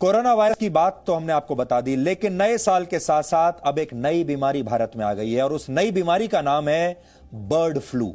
Corona virus की बात तो हमने आपको बता दी, लेकिन नए साल के साथ साथ अब एक नई बीमारी भारत में आ गई है और उस नई बीमारी का नाम है बर्ड फ्लू।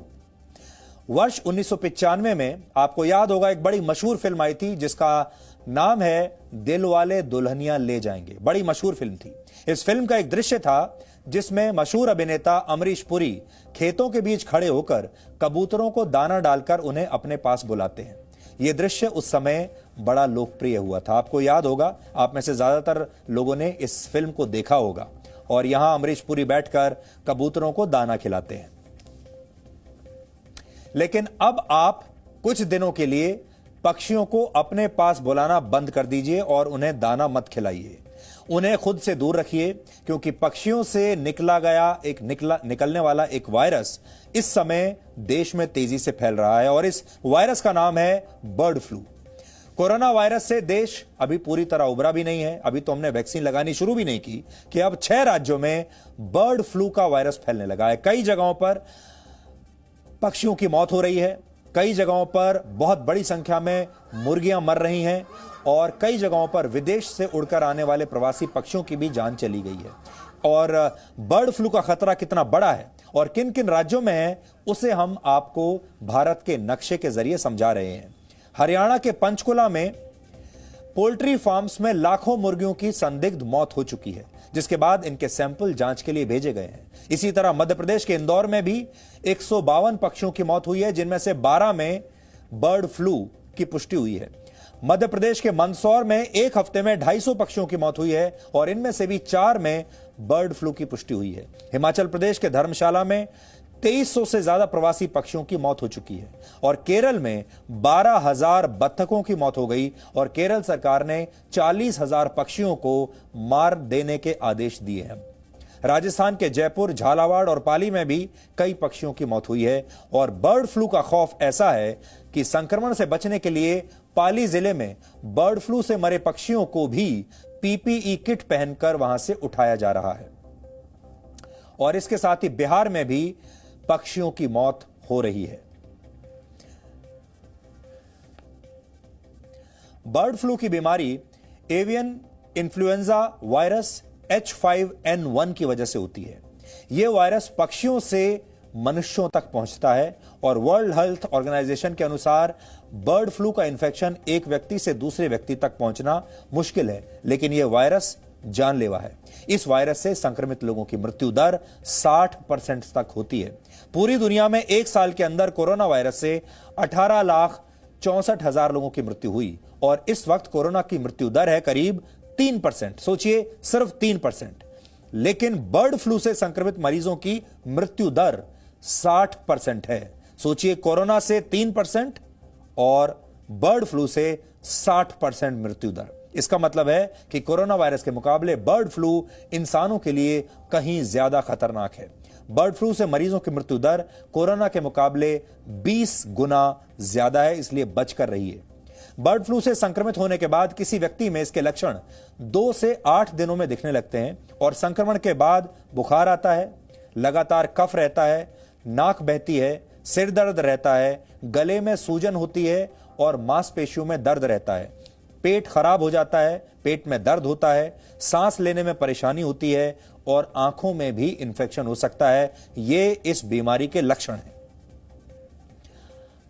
वर्ष 1995 में आपको याद होगा एक बड़ी मशहूर फिल्म आई थी जिसका नाम है दिलवाले दुल्हनिया ले जाएंगे। बड़ी मशहूर फिल्म थी। इस फिल्म का एक दृश्य था जिसमें मशहूर अभिनेता अमरीश पुरी खेतों के बीच खड़े होकर कबूतरों को दाना डालकर उन्हें अपने पास बुलाते हैं। यह दृश्य उस समय बड़ा लोकप्रिय हुआ था। आपको याद होगा, आप में से ज्यादातर लोगों ने इस फिल्म को देखा होगा और यहां अमरीश पुरी बैठकर कबूतरों को दाना खिलाते हैं। लेकिन अब आप कुछ दिनों के लिए पक्षियों को अपने पास बुलाना बंद कर दीजिए और उन्हें दाना मत खिलाइए। उन्हें खुद से दूर रखिए, क्योंकि पक्षियों से निकलने वाला एक वायरस इस समय देश में तेजी से फैल रहा है और इस वायरस का नाम है बर्ड फ्लू। कोरोना वायरस से देश अभी पूरी तरह उबरा भी नहीं है। अभी तो हमने वैक्सीन लगानी शुरू भी नहीं की कि अब 6 राज्यों में बर्ड फ्लू का वायरस फैलने लगा है। कई जगहों पर पक्षियों की मौत हो रही है, कई जगहों पर बहुत बड़ी संख्या में मुर्गियां मर रही हैं और कई जगहों पर विदेश से उड़कर आने वाले प्रवासी पक्षियों की भी जान चली गई है। और बर्ड फ्लू का खतरा कितना बड़ा है और किन किन राज्यों में है, उसे हम आपको भारत के नक्शे के जरिए समझा रहे हैं। हरियाणा के पंचकुला में पोल्ट्री फार्म्स में लाखों मुर्गियों की संदिग्ध मौत हो चुकी है, जिसके बाद इनके सैंपल जांच के लिए भेजे गए हैं। इसी तरह मध्य प्रदेश के इंदौर में भी 152 पक्षियों की मौत हुई है, जिनमें से 12 में बर्ड फ्लू की पुष्टि हुई है। मध्य प्रदेश के मंदसौर में एक हफ्ते में 250 पक्षियों की मौत हुई है और इनमें से भी 4 में बर्ड फ्लू की पुष्टि हुई है। हिमाचल प्रदेश के धर्मशाला में 2300 से ज्यादा प्रवासी पक्षियों की मौत हो चुकी है और केरल में 12,000 बत्तखों की मौत हो गई और केरल सरकार ने 40,000 पक्षियों को मार देने के आदेश दिए हैं। राजस्थान के जयपुर, झालावाड़ और पाली में भी कई पक्षियों की मौत हुई है और बर्ड फ्लू का खौफ ऐसा है कि संक्रमण से बचने के लिए पाली जिले में बर्ड फ्लू से मरे पक्षियों को भी पीपीई किट पहनकर वहां से उठाया जा रहा है। और इसके साथ ही बिहार में भी पक्षियों की मौत हो रही है। बर्ड फ्लू की बीमारी एवियन इन्फ्लुएंजा वायरस H5N1 की वजह से होती है। यह वायरस पक्षियों से मनुष्यों तक पहुंचता है और वर्ल्ड हेल्थ ऑर्गेनाइजेशन के अनुसार बर्ड फ्लू का इन्फेक्शन एक व्यक्ति से दूसरे व्यक्ति तक पहुंचना मुश्किल है, लेकिन यह वायरस जानलेवा है। इस वायरस से संक्रमित लोगों की मृत्यु दर 60% तक होती है। पूरी दुनिया में एक साल के अंदर कोरोना वायरस से 18,64,000 लोगों की मृत्यु हुई और इस वक्त कोरोना की मृत्यु दर है करीब 3%। सोचिए, सिर्फ 3%। लेकिन बर्ड फ्लू से संक्रमित मरीजों की मृत्यु दर 60% है। सोचिए, कोरोना से 3% और बर्ड फ्लू से 60% मृत्यु दर। इसका मतलब है कि कोरोना वायरस के मुकाबले बर्ड फ्लू इंसानों के लिए कहीं ज्यादा खतरनाक है। बर्ड फ्लू से मरीजों की मृत्यु दर कोरोना के मुकाबले 20 गुना ज्यादा है, इसलिए बचकर रहिए। बर्ड फ्लू से संक्रमित होने के बाद किसी व्यक्ति में इसके लक्षण 2 से 8 दिनों में दिखने लगते हैं और संक्रमण के बाद बुखार आता है, लगातार कफ रहता है, नाक बहती है, सिर दर्द रहता है, गले में सूजन होती है और मांसपेशियों में दर्द रहता है, पेट खराब हो जाता है, पेट में दर्द होता है, सांस लेने में परेशानी होती है और आंखों में भी इंफेक्शन हो सकता है। ये इस बीमारी के लक्षण हैं।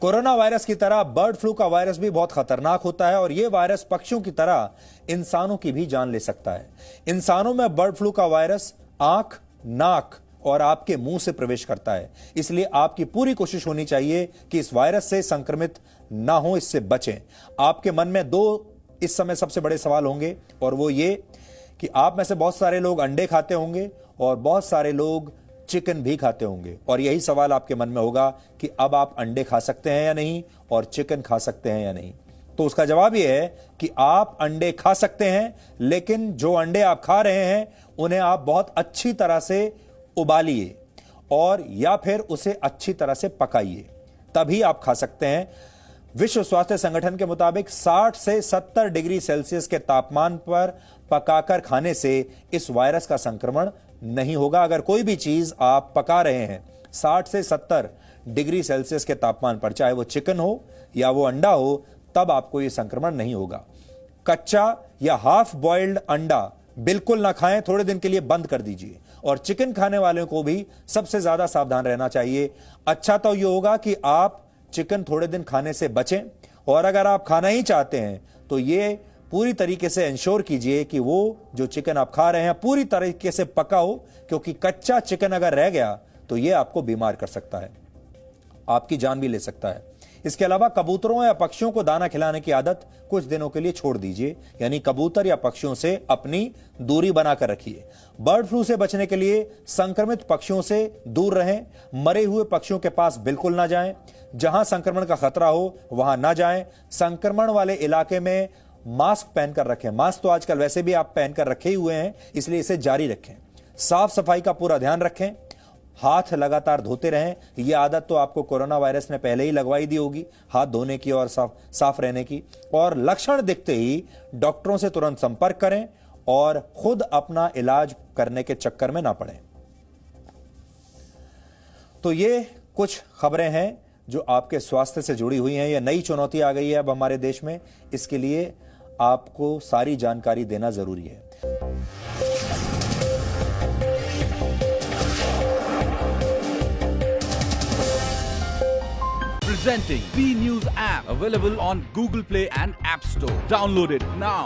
कोरोना वायरस की तरह बर्ड फ्लू का वायरस भी बहुत खतरनाक होता है और यह वायरस पक्षियों की तरह इंसानों की भी जान ले सकता है। इंसानों में बर्ड फ्लू का वायरस आंख, नाक और आपके मुंह से प्रवेश करता है, इसलिए आपकी पूरी कोशिश होनी चाहिए कि इस वायरस से संक्रमित ना हो, इससे बचें। आपके मन में 2 इस समय सबसे बड़े सवाल होंगे और वो ये कि आप में से बहुत सारे लोग अंडे खाते होंगे और बहुत सारे लोग चिकन भी खाते होंगे और यही सवाल आपके मन में होगा कि अब आप अंडे खा सकते हैं या नहीं और चिकन खा सकते हैं या नहीं। तो उसका जवाब यह है कि आप अंडे खा सकते हैं, लेकिन जो अंडे आप खा रहे हैं उन्हें आप बहुत अच्छी तरह से उबालिए और या फिर उसे अच्छी तरह से पकाइए, तभी आप खा सकते हैं। विश्व स्वास्थ्य संगठन के मुताबिक 60 से 70 डिग्री सेल्सियस के तापमान पर पकाकर खाने से इस वायरस का संक्रमण नहीं होगा। अगर कोई भी चीज आप पका रहे हैं 60 से 70 डिग्री सेल्सियस के तापमान पर, चाहे वो चिकन हो या वो अंडा हो, तब आपको यह संक्रमण नहीं होगा। कच्चा या हाफ बॉइल्ड अंडा बिल्कुल ना खाएं, थोड़े दिन के लिए बंद कर दीजिए। और चिकन खाने वालों को भी सबसे ज्यादा सावधान रहना चाहिए। अच्छा तो यह होगा कि आप चिकन थोड़े दिन खाने से बचें, और अगर आप खाना ही चाहते हैं तो ये पूरी तरीके से इंश्योर कीजिए कि वो जो चिकन आप खा रहे हैं पूरी तरीके से पका हो, क्योंकि कच्चा चिकन अगर रह गया तो ये आपको बीमार कर सकता है, आपकी जान भी ले सकता है। इसके अलावा कबूतरों या पक्षियों को दाना खिलाने की आदत कुछ दिनों के लिए छोड़ दीजिए, यानी कबूतर या पक्षियों से अपनी दूरी बनाकर रखिए। बर्ड फ्लू से बचने के लिए संक्रमित पक्षियों से दूर रहें, मरे हुए पक्षियों के पास बिल्कुल ना जाएं, जहां संक्रमण का खतरा हो वहां ना जाएं। संक्रमण वाले इलाके में मास्क पहनकर रखें। मास्क तो आजकल वैसे भी आप पहनकर रखे ही हुए हैं, इसलिए इसे जारी रखें। साफ सफाई का पूरा ध्यान रखें, हाथ लगातार धोते रहें। यह आदत तो आपको कोरोना वायरस ने पहले ही लगवाई दी होगी, हाथ धोने की और साफ रहने की। और लक्षण दिखते ही डॉक्टरों से तुरंत संपर्क करें और खुद अपना इलाज करने के चक्कर में ना पड़ें। तो ये कुछ खबरें हैं जो आपके स्वास्थ्य से जुड़ी हुई हैं। यह नई चुनौती आ गई है अब हमारे देश में, इसके लिए आपको सारी जानकारी देना जरूरी है। Presenting V News app, available on Google Play and App Store. Download it now.